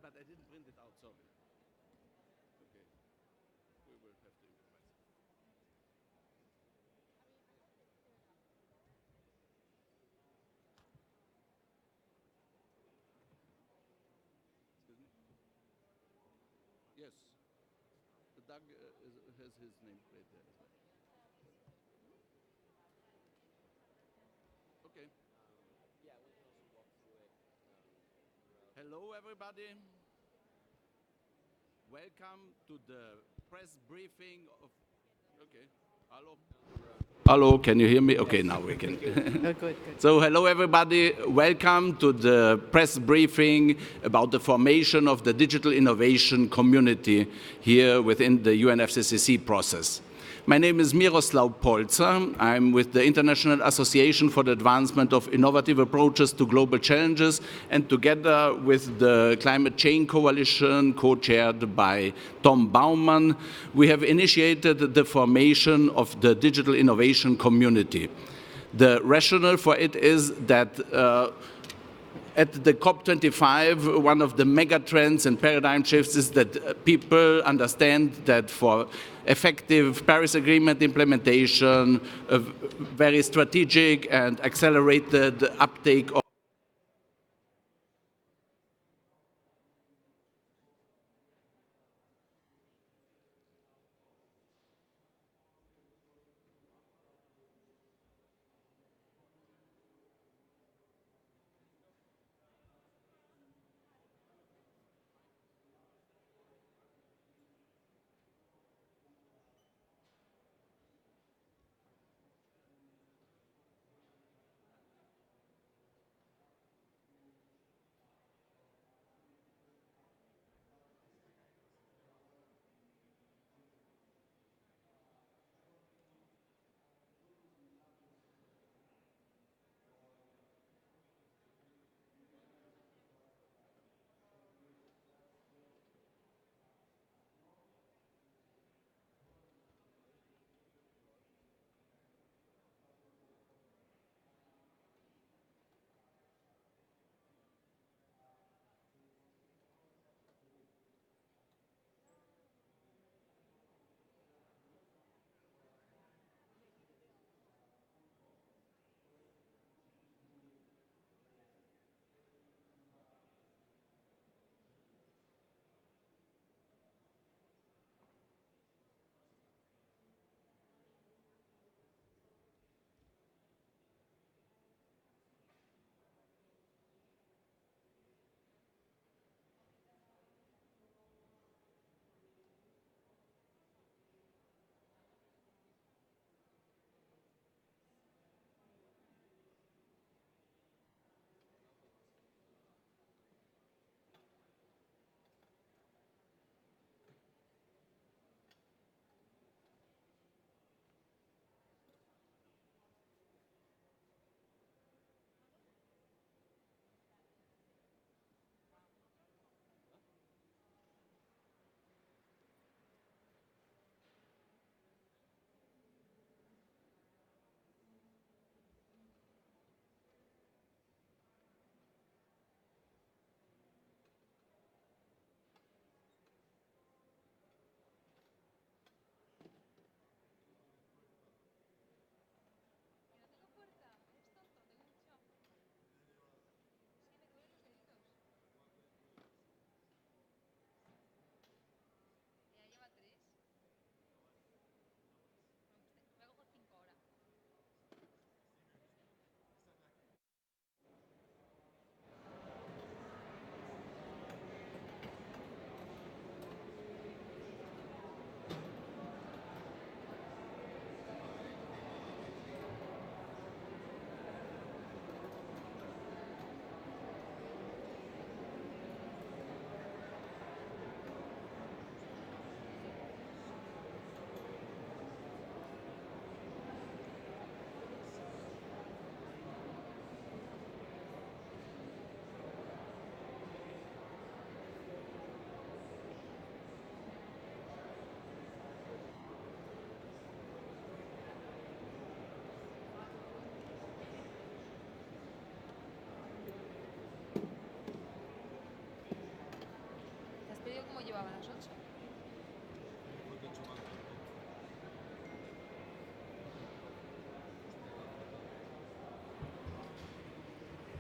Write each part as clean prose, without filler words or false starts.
but I didn't print it out, sorry. Okay, we will have to improvise. Excuse me? Yes, Doug has his name plate there as well. Okay. Hello, everybody. Welcome to the press briefing of. Okay. Hello. Hello, can you hear me? Okay, now we can. Good. So, hello everybody. Welcome to the press briefing about the formation of the digital innovation community here within the UNFCCC process. My name is Miroslav Polzer. I'm with the International Association for the Advancement of Innovative Approaches to Global Challenges, and together with the Climate Change Coalition, co-chaired by Tom Baumann, we have initiated the formation of the digital innovation community. The rationale for it is that at the COP25, one of the mega trends and paradigm shifts is that people understand that for effective Paris Agreement implementation, a very strategic and accelerated uptake of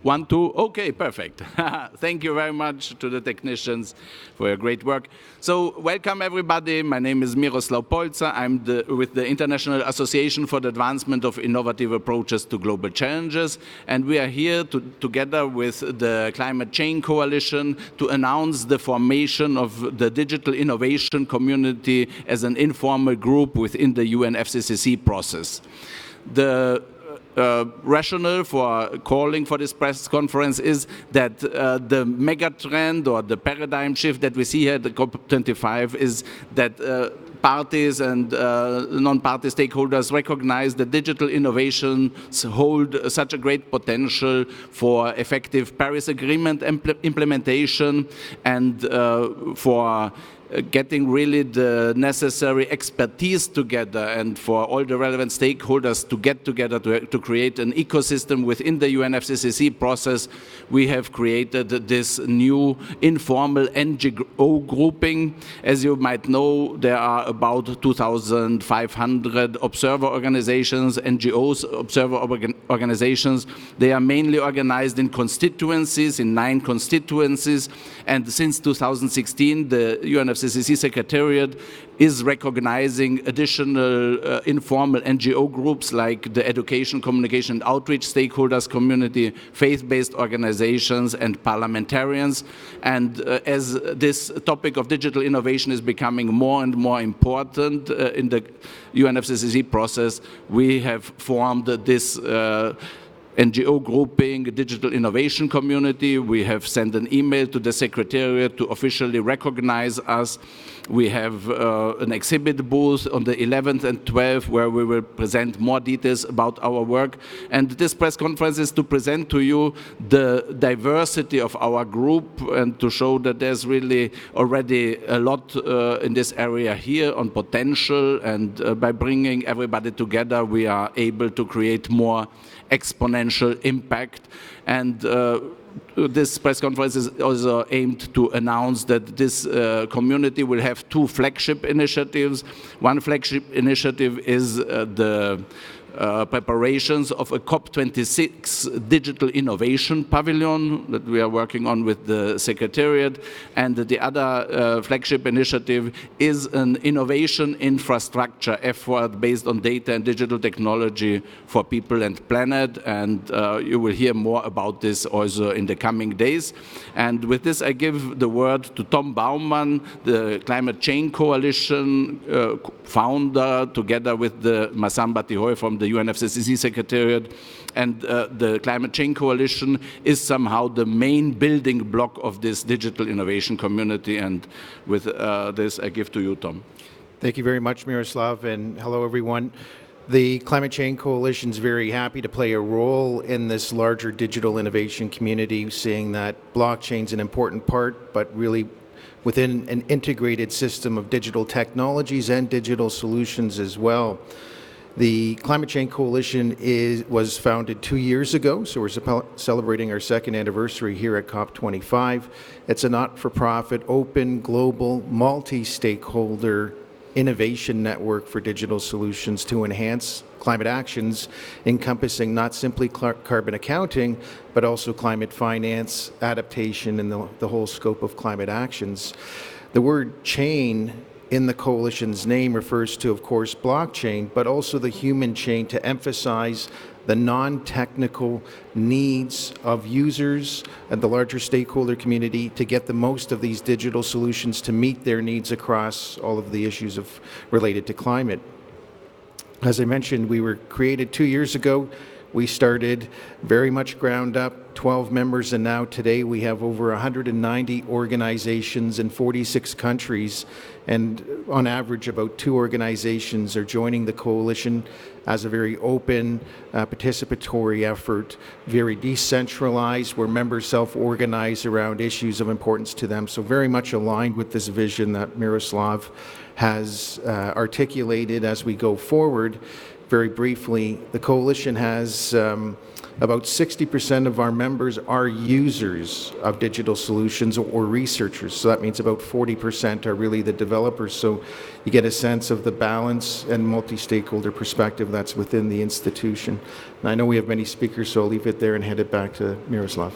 1, 2, okay, perfect. Thank you very much to the technicians for your great work. So welcome everybody. My name is Miroslav Polca. I'm with the International Association for the Advancement of Innovative Approaches to Global Challenges. And we are here together with the Climate Change Coalition to announce the formation of the Digital Innovation Community as an informal group within the UNFCCC process. The rationale for calling for this press conference is that the mega trend or the paradigm shift that we see here at the COP25 is that parties and non-party stakeholders recognize that digital innovations hold such a great potential for effective Paris Agreement implementation and for getting really the necessary expertise together and for all the relevant stakeholders to get together to create an ecosystem within the UNFCCC process. We have created this new informal NGO grouping. As you might know, there are about 2,500 observer organizations, NGOs, observer organizations. They are mainly organized in constituencies, in 9 constituencies, and since 2016, the UNFCCC Secretariat is recognizing additional informal NGO groups like the education, communication, and outreach stakeholders community, faith-based organizations, and parliamentarians. And as this topic of digital innovation is becoming more and more important in the UNFCCC process, we have formed this NGO grouping, Digital Innovation Community. We have sent an email to the Secretariat to officially recognize us. We have an exhibit booth on the 11th and 12th where we will present more details about our work. And this press conference is to present to you the diversity of our group and to show that there's really already a lot in this area here on potential. And by bringing everybody together, we are able to create more exponential impact. And this press conference is also aimed to announce that this community will have 2 flagship initiatives. One flagship initiative is the preparations of a COP26 Digital Innovation Pavilion that we are working on with the Secretariat. And the other flagship initiative is an innovation infrastructure effort based on data and digital technology for people and planet. And you will hear more about this also in the coming days. And with this, I give the word to Tom Baumann, the Climate Change Coalition founder, together with the Massamba Tihoe from the UNFCCC Secretariat. And the Climate Change Coalition is somehow the main building block of this digital innovation community. And with this, I give to you, Tom. Thank you very much, Miroslav, and hello, everyone. The Climate Change Coalition is very happy to play a role in this larger digital innovation community, seeing that blockchain is an important part, but really within an integrated system of digital technologies and digital solutions as well. The Climate Change Coalition was founded 2 years ago, so we're celebrating our 2nd anniversary here at COP25. It's a not-for-profit, open, global, multi-stakeholder innovation network for digital solutions to enhance climate actions, encompassing not simply carbon accounting, but also climate finance, adaptation, and the whole scope of climate actions. The word chain in the coalition's name refers to, of course, blockchain, but also the human chain to emphasize the non-technical needs of users and the larger stakeholder community to get the most of these digital solutions to meet their needs across all of the issues related to climate. As I mentioned, we were created 2 years ago. We started very much ground up, 12 members, and now today we have over 190 organizations in 46 countries, and on average about 2 organizations are joining the coalition as a very open, participatory effort, very decentralized, where members self-organize around issues of importance to them. So very much aligned with this vision that Miroslav has articulated as we go forward. very briefly, the coalition has about 60% of our members are users of digital solutions or researchers. So that means about 40% are really the developers. So you get a sense of the balance and multi-stakeholder perspective that's within the institution. And I know we have many speakers, so I'll leave it there and hand it back to Miroslav.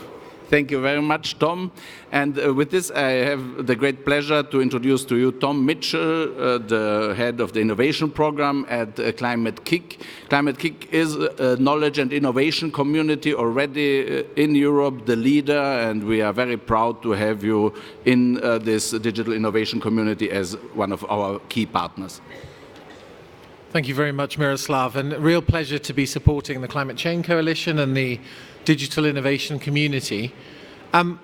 Thank you very much, Tom. And with this, I have the great pleasure to introduce to you Tom Mitchell, the head of the innovation program at Climate Kick. Climate Kick is a knowledge and innovation community already in Europe, the leader, and we are very proud to have you in this digital innovation community as one of our key partners. Thank you very much, Miroslav, and a real pleasure to be supporting the Climate Change Coalition and the digital innovation community.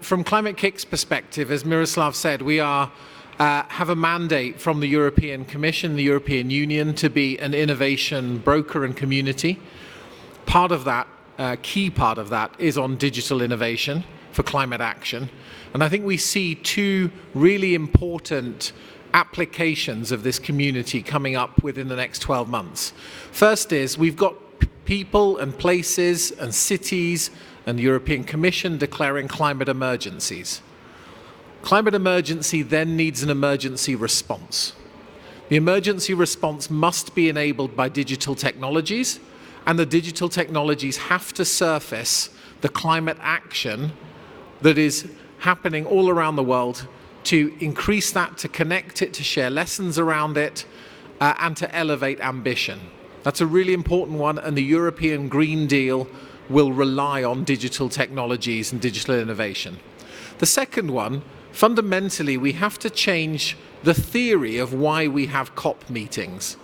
From Climate Kick's perspective, as Miroslav said, we have a mandate from the European Commission, the European Union, to be an innovation broker and community. Part of that, key part of that, is on digital innovation for climate action. And I think we see two really important applications of this community coming up within the next 12 months. First is we've got people and places and cities and the European Commission declaring climate emergencies. Climate emergency then needs an emergency response. The emergency response must be enabled by digital technologies, and the digital technologies have to surface the climate action that is happening all around the world, to increase that, to connect it, to share lessons around it, and to elevate ambition. That's a really important one, and the European Green Deal will rely on digital technologies and digital innovation. The second one, fundamentally, we have to change the theory of why we have COP meetings.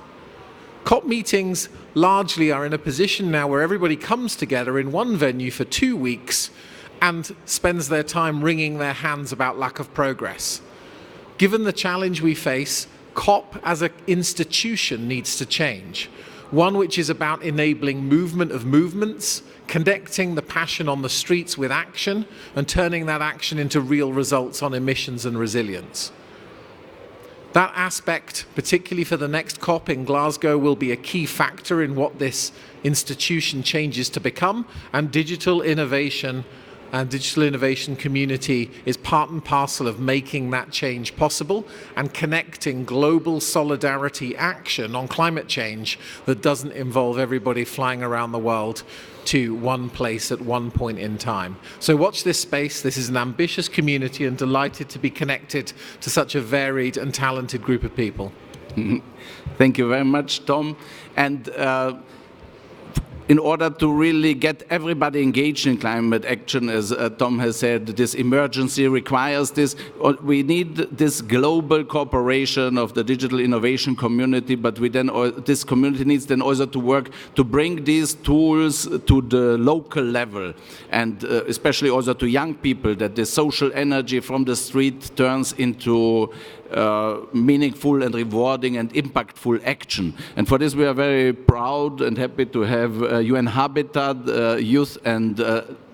COP meetings largely are in a position now where everybody comes together in one venue for 2 weeks and spends their time wringing their hands about lack of progress. Given the challenge we face, COP as an institution needs to change. One which is about enabling movement of movements, connecting the passion on the streets with action, and turning that action into real results on emissions and resilience. That aspect, particularly for the next COP in Glasgow, will be a key factor in what this institution changes to become, and digital innovation and digital innovation community is part and parcel of making that change possible and connecting global solidarity action on climate change that doesn't involve everybody flying around the world to one place at one point in time. So watch this space. This is an ambitious community and delighted to be connected to such a varied and talented group of people. Thank you very much, Tom. And in order to really get everybody engaged in climate action, as Tom has said, this emergency requires this. We need this global cooperation of the digital innovation community, but this community needs then also to work to bring these tools to the local level, and especially also to young people, that the social energy from the street turns into meaningful and rewarding and impactful action. And for this we are very proud and happy to have UN Habitat, Youth and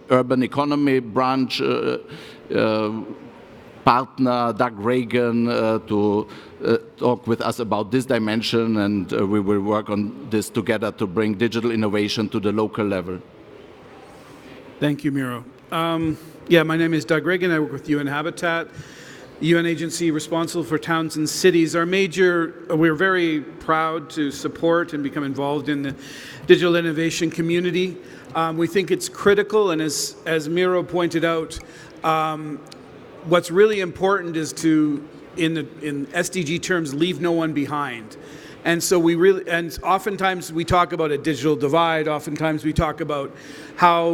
Urban Economy branch partner Doug Reagan to talk with us about this dimension, and we will work on this together to bring digital innovation to the local level. Thank you, Miro. My name is Doug Reagan. I work with UN Habitat, UN agency responsible for towns and cities. We're very proud to support and become involved in the digital innovation community. We think it's critical, and as Miro pointed out, what's really important is to, in SDG terms, leave no one behind. And so oftentimes we talk about a digital divide. Oftentimes we talk about how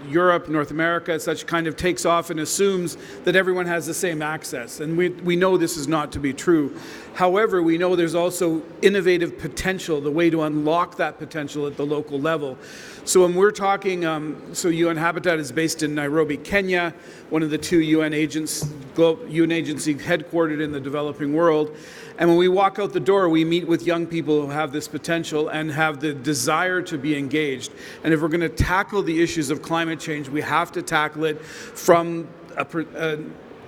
Europe, North America, such kind of takes off and assumes that everyone has the same access. And we know this is not to be true. However, we know there's also innovative potential, the way to unlock that potential at the local level. So when we're talking, UN Habitat is based in Nairobi, Kenya, one of the two UN agencies headquartered in the developing world. And when we walk out the door, we meet with young people who have this potential and have the desire to be engaged. And if we're going to tackle the issues of climate change, we have to tackle it from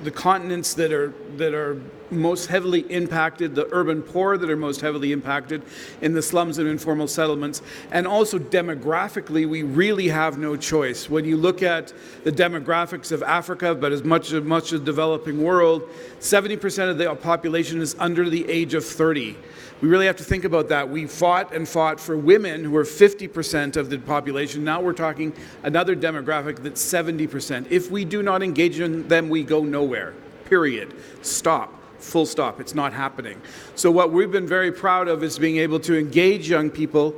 the continents that are most heavily impacted, the urban poor that are most heavily impacted in the slums and informal settlements. And also demographically, we really have no choice. When you look at the demographics of Africa, but as much of the developing world, 70% of the population is under the age of 30. We really have to think about that. We fought and fought for women who are 50% of the population. Now we're talking another demographic that's 70%. If we do not engage in them, we go nowhere. Period. Stop. Full stop. It's not happening. So what we've been very proud of is being able to engage young people.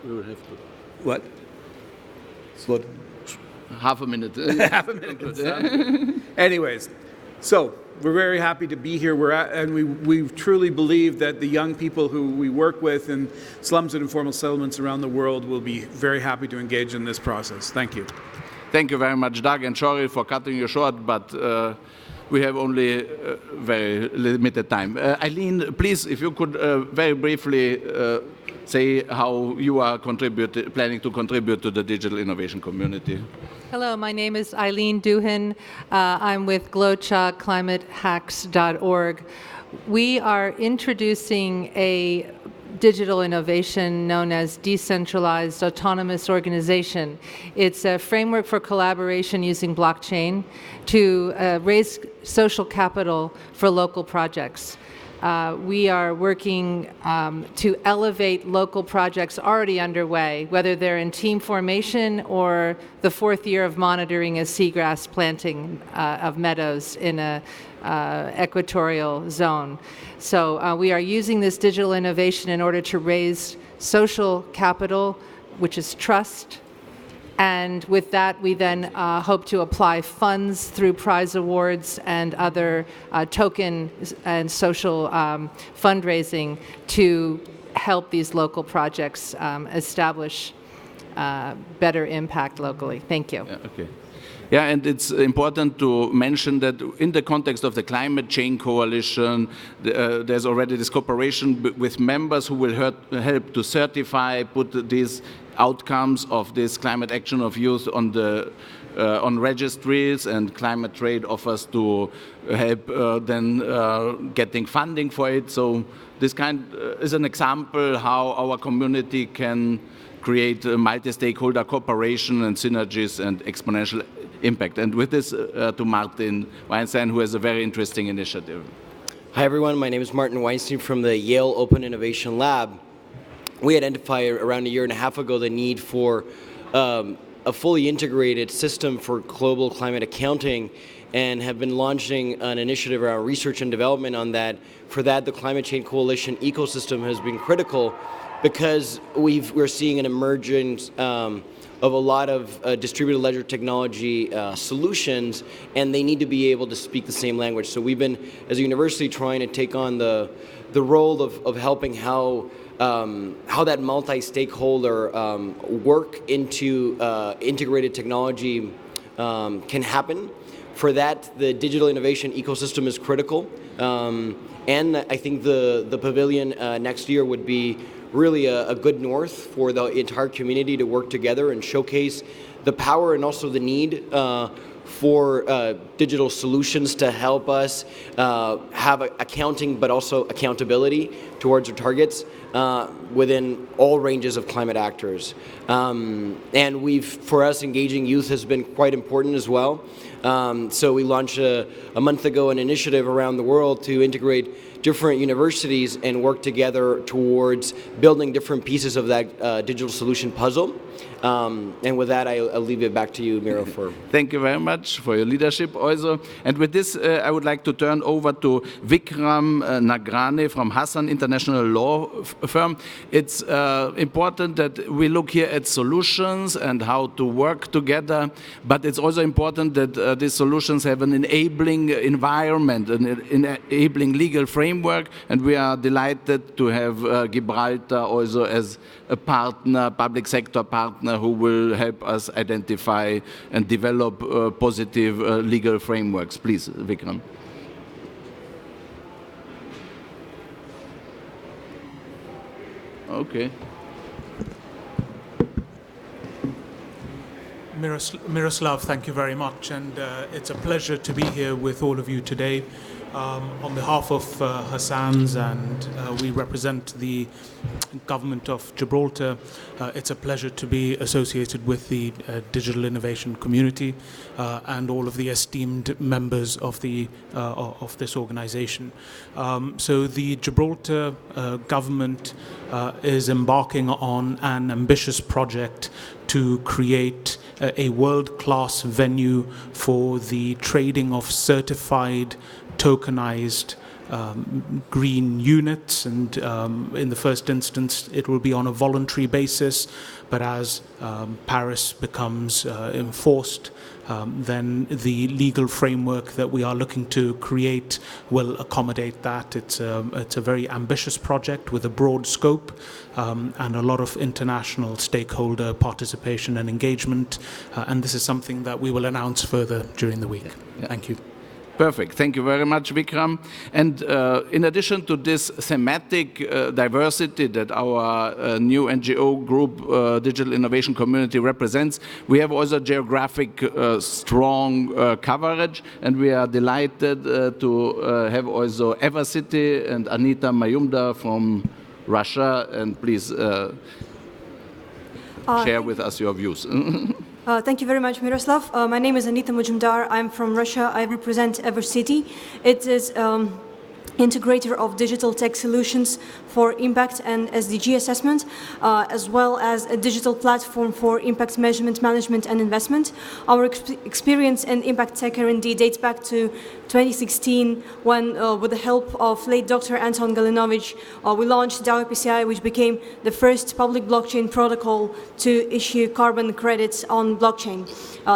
We will have to. What? Slow. Half a minute. Half a minute. Anyways, so we're very happy to be here. We truly believe that the young people who we work with in slums and informal settlements around the world will be very happy to engage in this process. Thank you. Thank you very much, Doug, and sorry for cutting you short, but we have only very limited time. Eileen, please, if you could very briefly say how you are planning to contribute to the digital innovation community. Hello, my name is Eileen Duhin. I'm with glowcha.climatehacks.org. We are introducing a digital innovation known as decentralized autonomous organization. It's a framework for collaboration using blockchain to raise social capital for local projects. We are working to elevate local projects already underway, whether they're in team formation or the 4th year of monitoring a seagrass planting of meadows in a equatorial zone. So we are using this digital innovation in order to raise social capital, which is trust. And with that, we then hope to apply funds through prize awards and other token and social fundraising to help these local projects establish better impact locally. Thank you. Yeah, okay. Yeah, and it's important to mention that in the context of the Climate Change Coalition, there's already this cooperation with members who will help to certify, put these outcomes of this climate action of youth on registries, and climate trade offers to help then getting funding for it. So this is an example how our community can create multi-stakeholder cooperation and synergies and exponential impact. And with this, to Martin Weinstein, who has a very interesting initiative. Hi everyone, my name is Martin Weinstein from the Yale Open Innovation Lab. We identified around a year and a half ago the need for a fully integrated system for global climate accounting, and have been launching an initiative around research and development on that. For that, the Climate Change Coalition ecosystem has been critical because we're seeing an emergence of a lot of distributed ledger technology solutions, and they need to be able to speak the same language. So we've been, as a university, trying to take on the role of helping how that multi-stakeholder work into integrated technology can happen. For that, the digital innovation ecosystem is critical, and I think the pavilion next year would be really a good north for the entire community to work together and showcase the power and also the need for digital solutions to help us have accounting but also accountability towards our targets within all ranges of climate actors. And for us, engaging youth has been quite important as well. So we launched a month ago an initiative around the world to integrate different universities and work together towards building different pieces of that digital solution puzzle. And with that, I'll leave it back to you, Miro. Thank you very much for your leadership also. And with this, I would like to turn over to Vikram Nagrane from Hassan International Law Firm. It's important that we look here at solutions and how to work together, but it's also important that these solutions have an enabling environment, an enabling legal framework, and we are delighted to have Gibraltar also as a partner, public sector partner, who will help us identify and develop positive legal frameworks. Please, Vikram. Okay. Miroslav, thank you very much, and it's a pleasure to be here with all of you today. On behalf of Hassan's, and we represent the government of Gibraltar, it's a pleasure to be associated with the digital innovation community and all of the esteemed members of this organization. So the Gibraltar government is embarking on an ambitious project to create a world-class venue for the trading of certified tokenized green units, and in the first instance it will be on a voluntary basis, but as Paris becomes enforced, then the legal framework that we are looking to create will accommodate that. It's a very ambitious project with a broad scope and a lot of international stakeholder participation and engagement, and this is something that we will announce further during the week. Yeah. Thank you. Perfect. Thank you very much, Vikram. And in addition to this thematic diversity that our new NGO group, Digital Innovation Community, represents, we have also geographic strong coverage, and we are delighted to have also Evercity and Anita Mayumdar from Russia. And please share with us your views. Thank you very much, Miroslav. My name is Anita Majumdar. I'm from Russia. I represent Evercity. It is integrator of digital tech solutions for impact and SDG assessment, as well as a digital platform for impact measurement, management, and investment. Our experience in impact tech R&D dates back to 2016 when, with the help of late Dr. Anton Galinovich, we launched DAO PCI, which became the first public blockchain protocol to issue carbon credits on blockchain.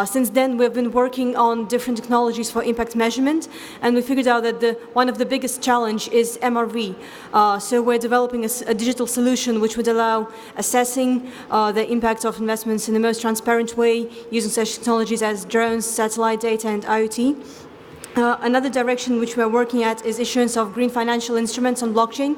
Since then, we've been working on different technologies for impact measurement, and we figured out that one of the biggest challenge is MRV. So we're developing a digital solution which would allow assessing the impact of investments in the most transparent way using such technologies as drones, satellite data, and IoT. Another direction which we're working at is issuance of green financial instruments on blockchain,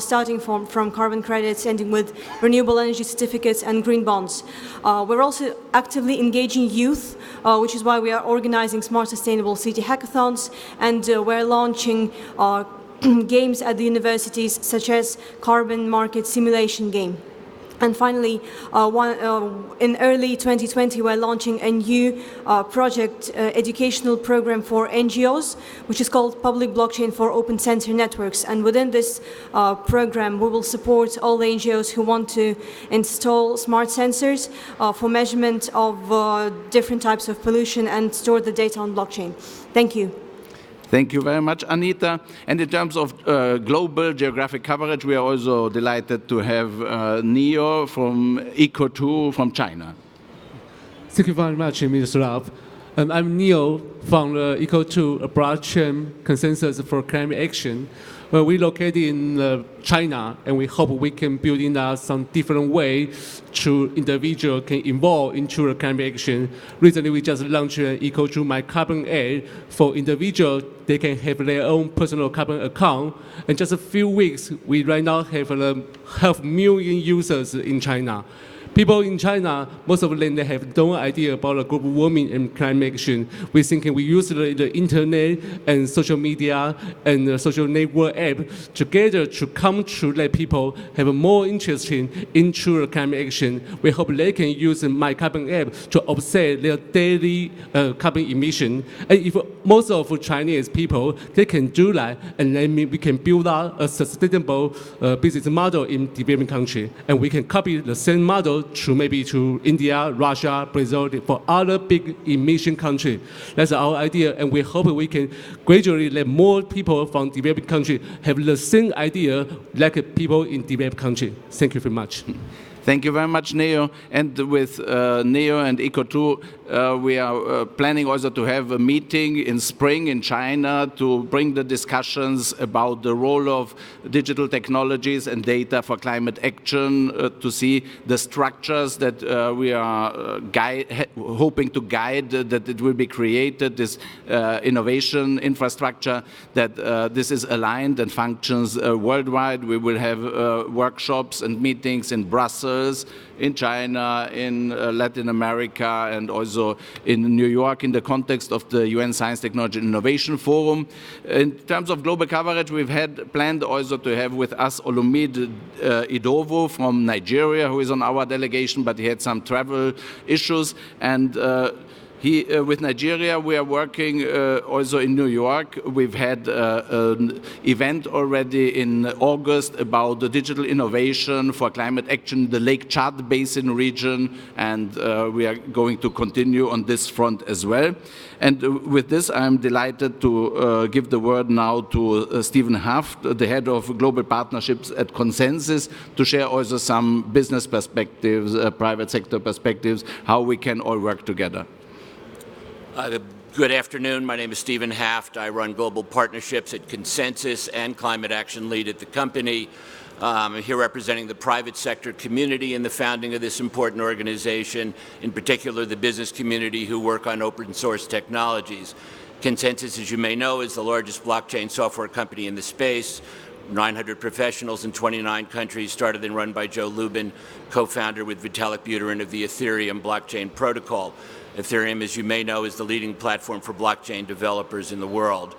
starting from carbon credits, ending with renewable energy certificates and green bonds. We're also actively engaging youth, which is why we are organizing Smart Sustainable City hackathons, and we're launching games at the universities such as Carbon Market Simulation Game. And finally, in early 2020, we're launching a new project, educational program for NGOs, which is called Public Blockchain for Open Center Networks. And within this program, we will support all the NGOs who want to install smart sensors for measurement of different types of pollution and store the data on blockchain. Thank you. Thank you very much, Anita. And in terms of global geographic coverage, we are also delighted to have Neo from Eco2 from China. Thank you very much, Miroslav. I'm Neo from Eco2, a blockchain consensus for climate action. We're located in China, and we hope we can build in some different way to individual can involve into the climate action. Recently, we just launched an Eco2 My Carbon Aid for individuals. They can have their own personal carbon account. In just a few weeks, we right now have 500,000 users in China. People in China, most of them, they have no idea about global warming and climate action. We think we use the internet and social media and the social network app together to come to let people have more interest into climate action. We hope they can use My Carbon app to offset their daily carbon emission. And if most of Chinese people, they can do that, and then we can build out a sustainable business model in developing country. And we can copy the same model to maybe to India, Russia, Brazil, for other big emission countries. That's our idea, and we hope we can gradually let more people from developing countries have the same idea like people in developed countries. Thank you very much. Thank you very much, Neo. And with Neo and Eco2, We are planning also to have a meeting in spring in China to bring the discussions about the role of digital technologies and data for climate action, to see the structures that we are hoping to guide, that it will be created, this innovation infrastructure, that this is aligned and functions worldwide. We will have workshops and meetings in Brussels, in China, in Latin America, and also in New York in the context of the UN Science, Technology and Innovation Forum. In terms of global coverage, we've had planned also to have with us Olumide Idowu from Nigeria, who is on our delegation, but he had some travel issues. And with Nigeria, we are working also in New York. We've had an event already in August about the digital innovation for climate action in the Lake Chad Basin region, and we are going to continue on this front as well. And with this, I'm delighted to give the word now to Stephen Haft, the head of global partnerships at Consensus, to share also some business perspectives, private sector perspectives, how we can all work together. Good afternoon. My name is Stephen Haft. I run global partnerships at Consensus and Climate Action Lead at the company. I'm here representing the private sector community in the founding of this important organization, in particular the business community who work on open source technologies. Consensus, as you may know, is the largest blockchain software company in the space. 900 professionals in 29 countries, started and run by Joe Lubin, co-founder with Vitalik Buterin of the Ethereum blockchain protocol. Ethereum, as you may know, is the leading platform for blockchain developers in the world.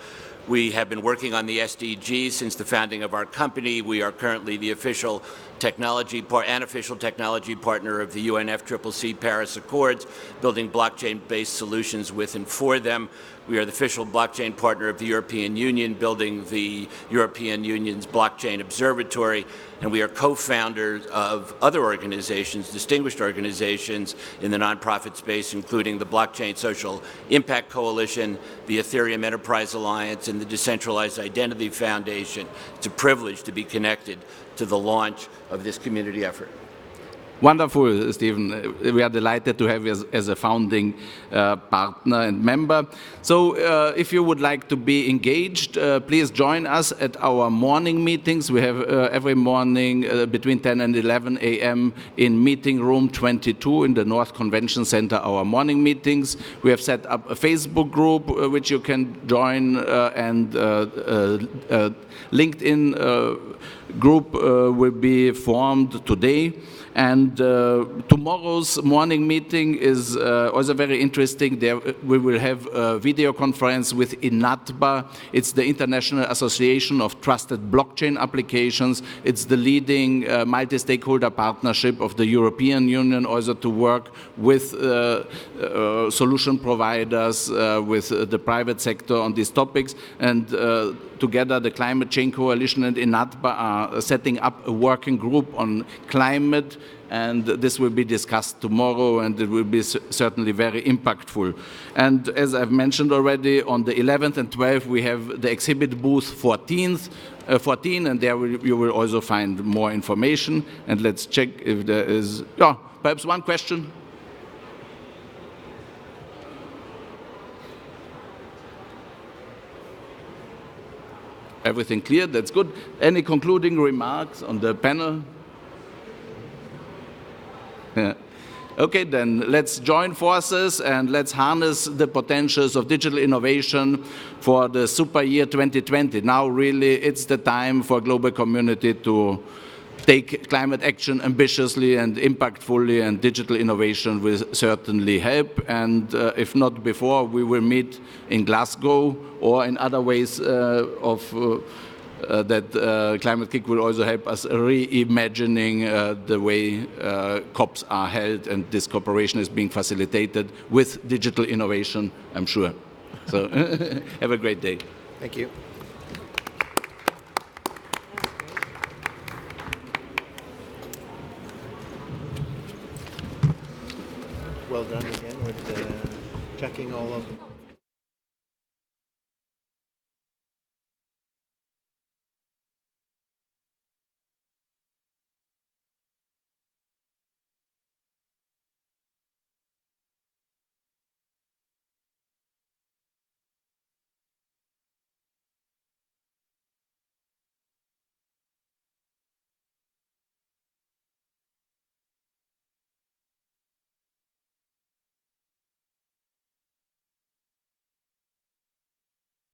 We have been working on the SDGs since the founding of our company. We are currently the unofficial technology partner of the UNFCCC Paris Accords, building blockchain-based solutions with and for them. We are the official blockchain partner of the European Union, building the European Union's blockchain observatory, and we are co-founders of other organizations, distinguished organizations in the nonprofit space, including the Blockchain Social Impact Coalition, the Ethereum Enterprise Alliance, and the Decentralized Identity Foundation. It's a privilege to be connected to the launch of this community effort. Wonderful, Stephen. We are delighted to have you as a founding partner and member. So if you would like to be engaged, please join us at our morning meetings. We have every morning between 10 and 11 a.m. in meeting room 22 in the North Convention Center, our morning meetings. We have set up a Facebook group which you can join, and LinkedIn group will be formed today. And tomorrow's morning meeting is also very interesting. There we will have a video conference with INATBA. It's the International Association of Trusted Blockchain Applications. It's the leading multi-stakeholder partnership of the European Union, also to work with solution providers, with the private sector on these topics. And together, the Climate Change Coalition and INATBA are setting up a working group on climate, and this will be discussed tomorrow, and it will be certainly very impactful. And as I've mentioned already, on the 11th and 12th, we have the exhibit booth 14, and there you will also find more information. And let's check if there is, perhaps one question. Everything clear? That's good. Any concluding remarks on the panel? Yeah. Okay, then let's join forces and let's harness the potentials of digital innovation for the super year 2020. Now really it's the time for global community to take climate action ambitiously and impactfully, and digital innovation will certainly help. And if not before, we will meet in Glasgow or in other ways that Climate Kick will also help us reimagining the way COPs are held, and this cooperation is being facilitated with digital innovation, I'm sure. So have a great day. Thank you. Well done again with checking all of